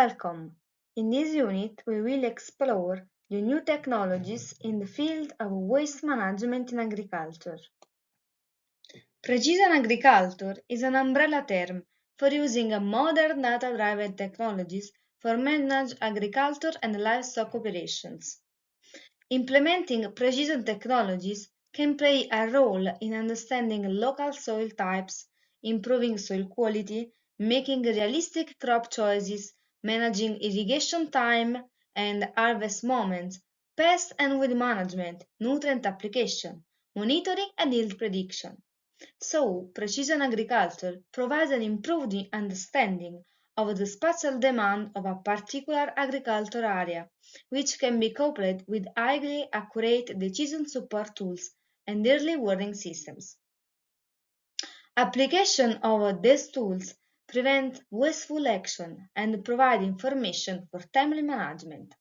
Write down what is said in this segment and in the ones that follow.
Welcome! In this unit, we will explore the new technologies in the field of waste management in agriculture. Precision agriculture is an umbrella term for using modern data-driven technologies for manage agriculture and livestock operations. Implementing precision technologies can play a role in understanding local soil types, improving soil quality, making realistic crop choices, managing irrigation time and harvest moments, pest and weed management, nutrient application, monitoring and yield prediction. So, precision agriculture provides an improved understanding of the spatial demand of a particular agricultural area, which can be coupled with highly accurate decision support tools and early warning systems. Application of these tools prevent wasteful action and provide information for timely management.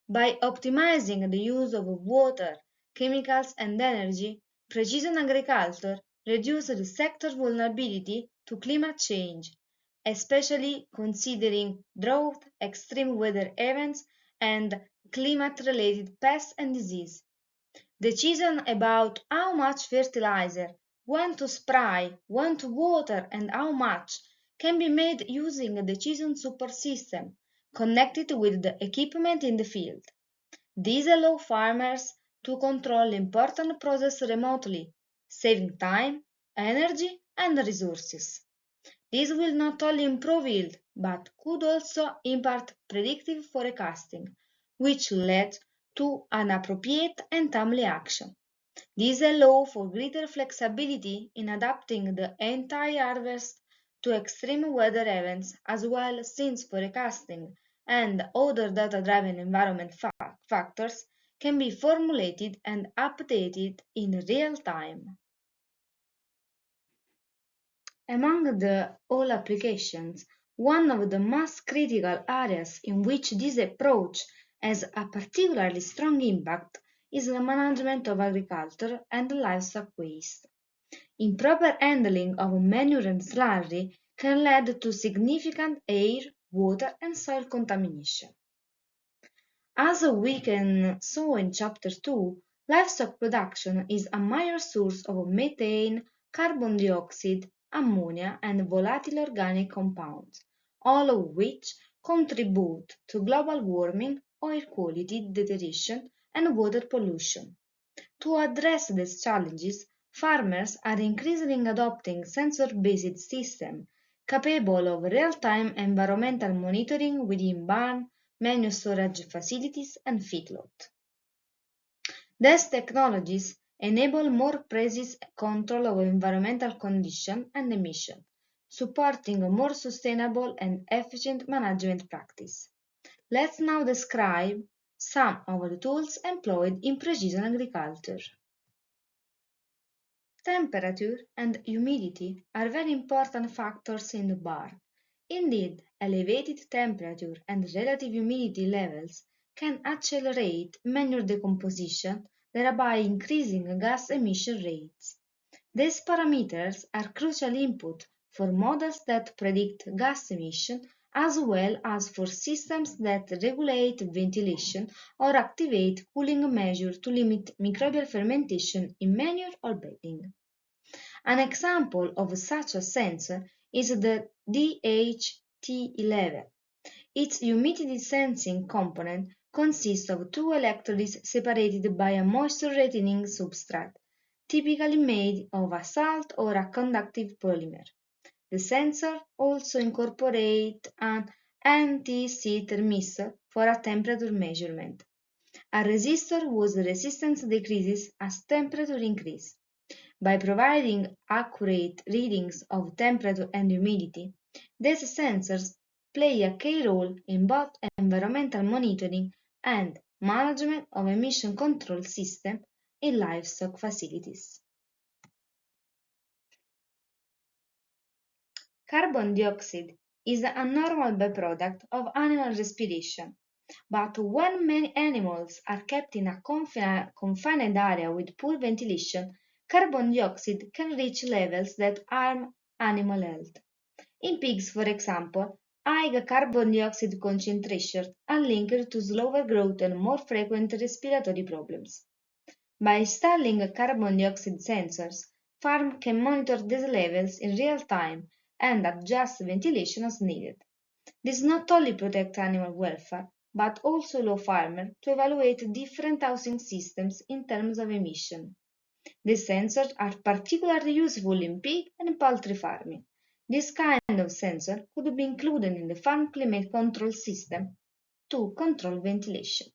By optimizing the use of water, chemicals and energy, precision agriculture reduces the sector's vulnerability to climate change, especially considering drought, extreme weather events, and climate-related pests and disease. Decisions about how much fertilizer, when to spray, when to water, and how much can be made using a decision support system connected with the equipment in the field. These allow farmers to control important processes remotely, saving time, energy, and resources. This will not only improve yield, but could also impact predictive forecasting, which led to an appropriate and timely action. This allows for greater flexibility in adapting the entire harvest to extreme weather events, as well since forecasting and other data-driven environment factors can be formulated and updated in real time. Among all applications, one of the most critical areas in which this approach has a particularly strong impact is the management of agriculture and livestock waste. Improper handling of manure and slurry can lead to significant air, water, and soil contamination. As we can saw in Chapter 2, livestock production is a major source of methane, carbon dioxide, ammonia, and volatile organic compounds, all of which contribute to global warming, air quality deterioration, and water pollution. To address these challenges, farmers are increasingly adopting sensor-based systems capable of real-time environmental monitoring within barn, manure storage facilities, and feedlot. These technologies enable more precise control of environmental conditions and emissions, supporting a more sustainable and efficient management practice. Let's now describe some of the tools employed in precision agriculture. Temperature and humidity are very important factors in the barn. Indeed, elevated temperature and relative humidity levels can accelerate manure decomposition, thereby increasing gas emission rates. These parameters are crucial input for models that predict gas emission as well as for systems that regulate ventilation or activate cooling measures to limit microbial fermentation in manure or bedding. An example of such a sensor is the DHT11. Its humidity sensing component consists of two electrodes separated by a moisture-retaining substrate, typically made of a salt or a conductive polymer. The sensor also incorporates an NTC thermistor for a temperature measurement. A resistor whose resistance decreases as temperature increases. By providing accurate readings of temperature and humidity, these sensors play a key role in both environmental monitoring and management of emission control systems in livestock facilities. Carbon dioxide is a normal byproduct of animal respiration, but when many animals are kept in a confined area with poor ventilation, carbon dioxide can reach levels that harm animal health. In pigs, for example, High carbon dioxide concentrations are linked to slower growth and more frequent respiratory problems. By installing carbon dioxide sensors, farms can monitor these levels in real time and adjust ventilation as needed. This not only protects animal welfare, but also allows farmers to evaluate different housing systems in terms of emission. These sensors are particularly useful in pig and poultry farming. This kind of sensor could be included in the farm climate control system to control ventilation.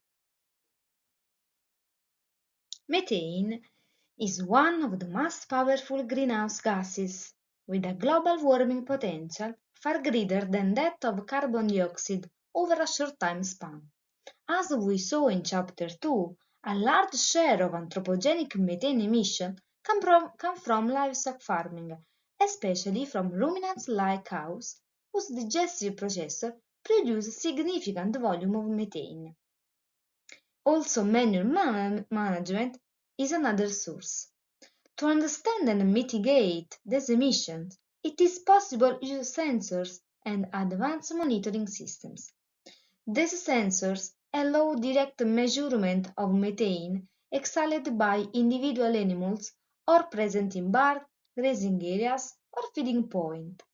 Methane is one of the most powerful greenhouse gases, with a global warming potential far greater than that of carbon dioxide over a short time span. As we saw in Chapter 2, a large share of anthropogenic methane emission come from livestock farming, especially from ruminants like cows, whose digestive process produce significant volume of methane. Also, manure management is another source. To understand and mitigate these emissions, it is possible to use sensors and advanced monitoring systems. These sensors allow direct measurement of methane exhaled by individual animals or present in barn, grazing areas, or feeding points.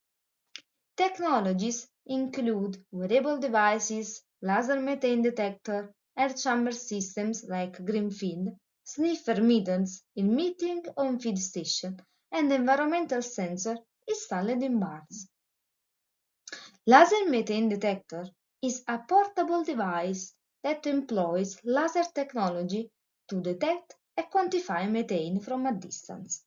Technologies include wearable devices, laser methane detector, air chamber systems like GreenFeed, sniffer meters in milking or feed station, and environmental sensor installed in barns. Laser methane detector is a portable device that employs laser technology to detect and quantify methane from a distance.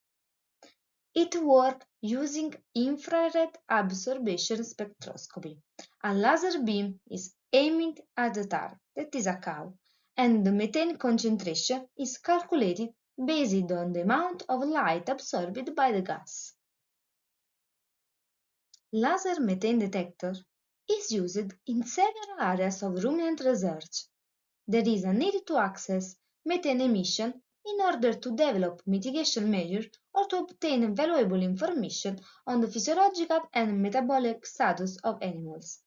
It works using infrared absorption spectroscopy. A laser beam is aimed at the target, that is a cow, and the methane concentration is calculated based on the amount of light absorbed by the gas. Laser methane detector is used in several areas of ruminant research. There is a need to access methane emission in order to develop mitigation measures or to obtain valuable information on the physiological and metabolic status of animals.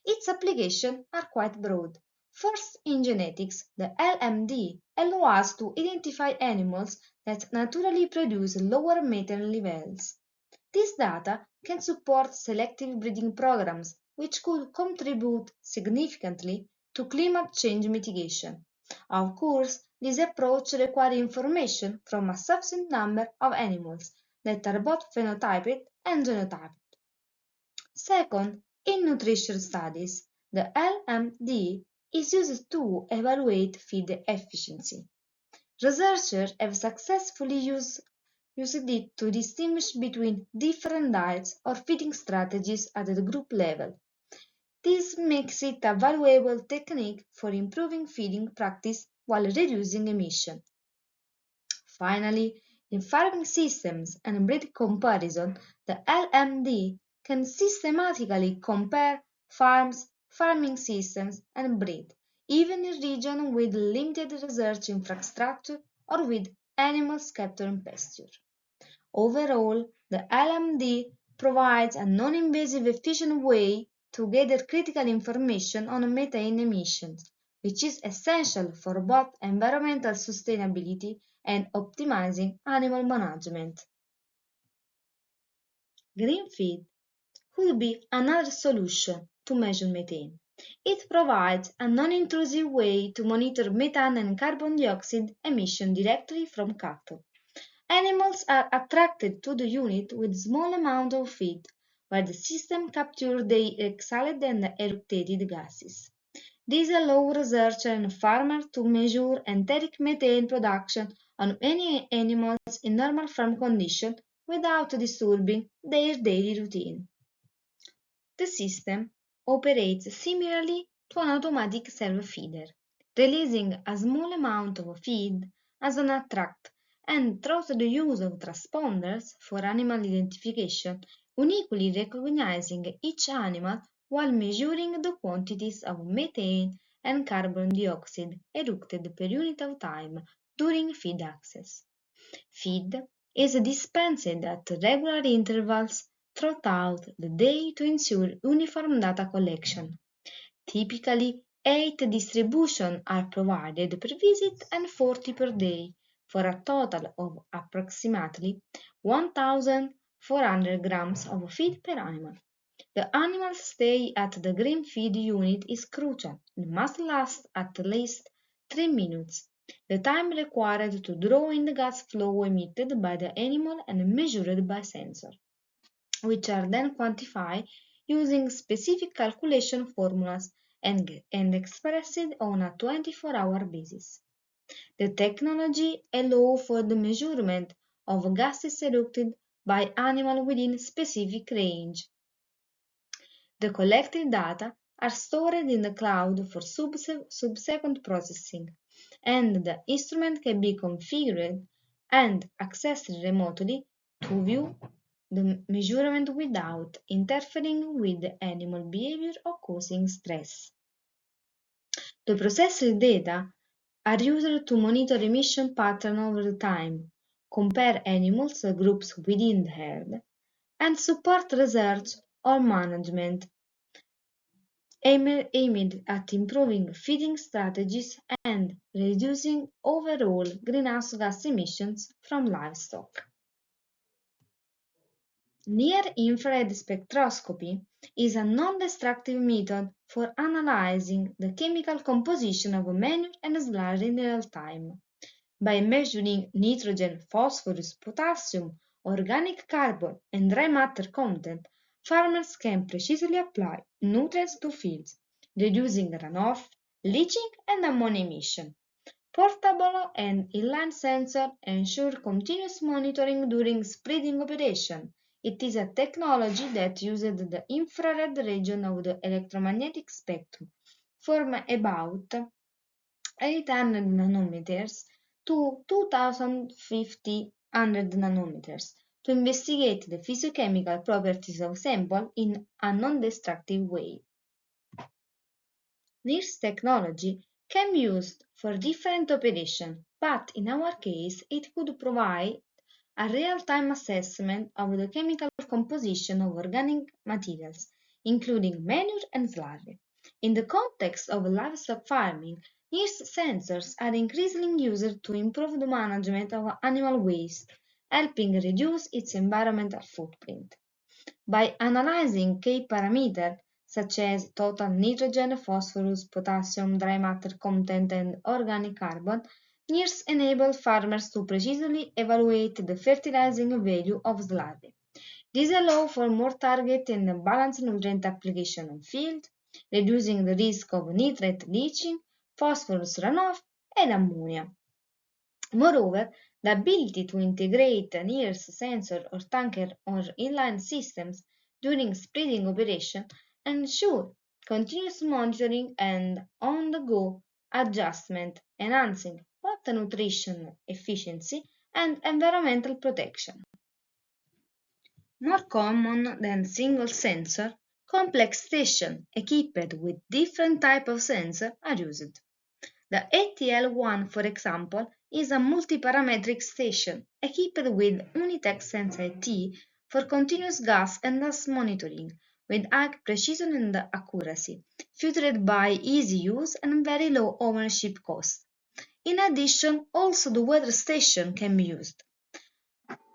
Its applications are quite broad. First, in genetics, the LMD allows us to identify animals that naturally produce lower methane levels. This data can support selective breeding programs, which could contribute significantly to climate change mitigation. Of course, this approach requires information from a sufficient number of animals that are both phenotyped and genotyped. Second, in nutrition studies, the LMD is used to evaluate feed efficiency. Researchers have successfully used it to distinguish between different diets or feeding strategies at the group level. This makes it a valuable technique for improving feeding practice while reducing emission. Finally, in farming systems and breed comparison, the LMD can systematically compare farms, farming systems, and breed, even in regions with limited research infrastructure or with animals kept on pasture. Overall, the LMD provides a non-invasive efficient way to gather critical information on methane emissions, which is essential for both environmental sustainability and optimizing animal management. Green feed could be another solution to measure methane. It provides a non-intrusive way to monitor methane and carbon dioxide emission directly from cattle. Animals are attracted to the unit with small amount of feed, where the system captures the exhaled and eructated gases. This allows researchers and farmers to measure enteric methane production on any animals in normal farm conditions without disturbing their daily routine. The system operates similarly to an automatic self-feeder, releasing a small amount of feed as an attract and through the use of transponders for animal identification, uniquely recognizing each animal while measuring the quantities of methane and carbon dioxide eructed per unit of time during feed access. Feed is dispensed at regular intervals throughout the day to ensure uniform data collection. Typically, 8 distributions are provided per visit and 40 per day, for a total of approximately 1,400 grams of feed per animal. The animal's stay at the grain feed unit is crucial and must last at least 3 minutes, the time required to draw in the gas flow emitted by the animal and measured by sensors, which are then quantified using specific calculation formulas and expressed on a 24-hour basis. The technology allows for the measurement of gases eructed by animals within specific range. The collected data are stored in the cloud for subsequent processing, and the instrument can be configured and accessed remotely to view the measurement without interfering with the animal behavior or causing stress. The processed data are used to monitor emission pattern over time, compare animals groups within the herd, and support research or management aimed at improving feeding strategies and reducing overall greenhouse gas emissions from livestock. Near-infrared spectroscopy is a non-destructive method for analyzing the chemical composition of manure and slurry in real time. By measuring nitrogen, phosphorus, potassium, organic carbon, and dry matter content, farmers can precisely apply nutrients to fields, reducing runoff, leaching, and ammonia emission. Portable and inline sensor ensure continuous monitoring during spreading operation. It is a technology that uses the infrared region of the electromagnetic spectrum from about 800 nanometers to 2500 nanometers to investigate the physiochemical properties of sample in a non-destructive way. This technology can be used for different operations, but in our case it could provide a real-time assessment of the chemical composition of organic materials, including manure and slurry. In the context of livestock farming, these sensors are increasingly used to improve the management of animal waste, helping reduce its environmental footprint. By analyzing key parameters such as total nitrogen, phosphorus, potassium, dry matter content, and organic carbon, NIRS enable farmers to precisely evaluate the fertilizing value of slurry. This allows for more targeted and balanced nutrient application on field, reducing the risk of nitrate leaching, phosphorus runoff, and ammonia. Moreover, the ability to integrate NIRS sensor or tanker or inline systems during spreading operation ensure continuous monitoring and on-the-go adjustment, enhancing both nutrition efficiency and environmental protection. More common than single sensor, complex stations equipped with different types of sensors are used. The ATL-1, for example, is a multi-parametric station equipped with Unitex Sensei T for continuous gas and dust monitoring with high precision and accuracy, featured by easy use and very low ownership cost. In addition, also the weather station can be used.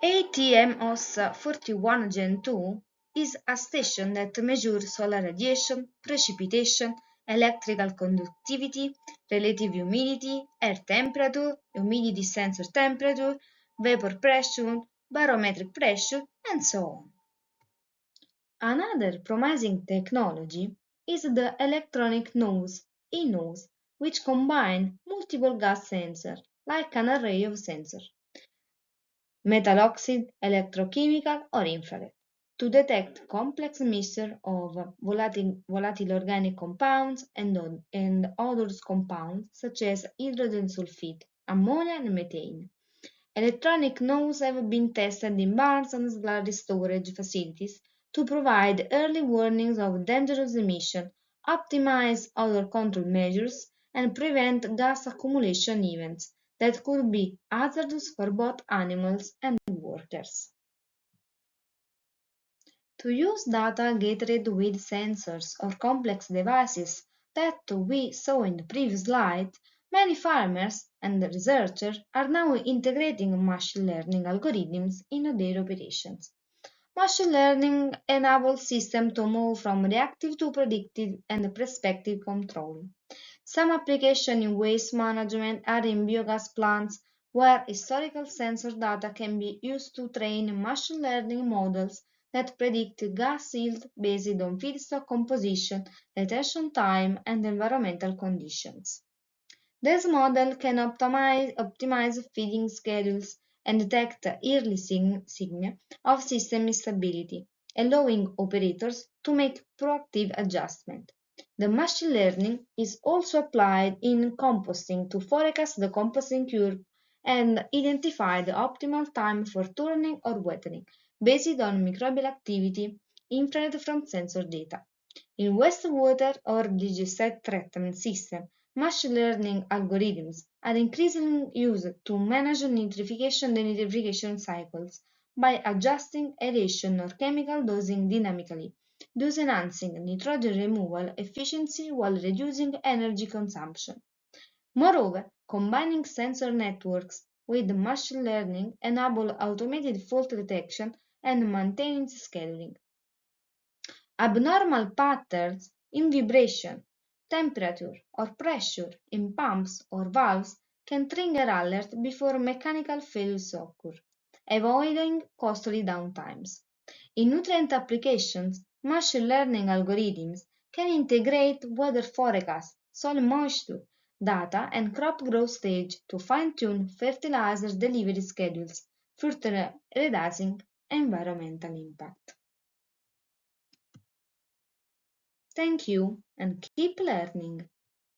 ATMOS 41 Gen 2 is a station that measures solar radiation, precipitation, electrical conductivity, relative humidity, air temperature, humidity sensor temperature, vapor pressure, barometric pressure, and so on. Another promising technology is the electronic nose, e-nose, which combine multiple gas sensors like an array of sensors metal oxide, electrochemical, or infrared, to detect complex mixture of volatile organic compounds and odorous compounds such as hydrogen sulfide, ammonia, and methane. Electronic nodes have been tested in barns and slurry storage facilities to provide early warnings of dangerous emission, optimize odor control measures, and prevent gas accumulation events that could be hazardous for both animals and workers. To use data gathered with sensors or complex devices that we saw in the previous slide, many farmers and researchers are now integrating machine learning algorithms in their operations. Machine learning enables systems to move from reactive to predictive and prospective control. Some applications in waste management are in biogas plants, where historical sensor data can be used to train machine learning models that predict gas yield based on feedstock composition, retention time, and environmental conditions. This model can optimize feeding schedules and detect early signs of system instability, allowing operators to make proactive adjustments. The machine learning is also applied in composting to forecast the composting curve and identify the optimal time for turning or wetering based on microbial activity inferred from sensor data. In wastewater or digestate treatment system, machine learning algorithms are increasingly used to manage denitrification cycles by adjusting aeration or chemical dosing dynamically, thus enhancing nitrogen removal efficiency while reducing energy consumption. Moreover, combining sensor networks with machine learning enable automated fault detection and maintenance scheduling. Abnormal patterns in vibration, temperature, or pressure in pumps or valves can trigger alert before mechanical failures occur, avoiding costly downtimes. In nutrient applications, machine learning algorithms can integrate weather forecasts, soil moisture data, and crop growth stage to fine-tune fertilizer delivery schedules, further reducing environmental impact. Thank you and keep learning.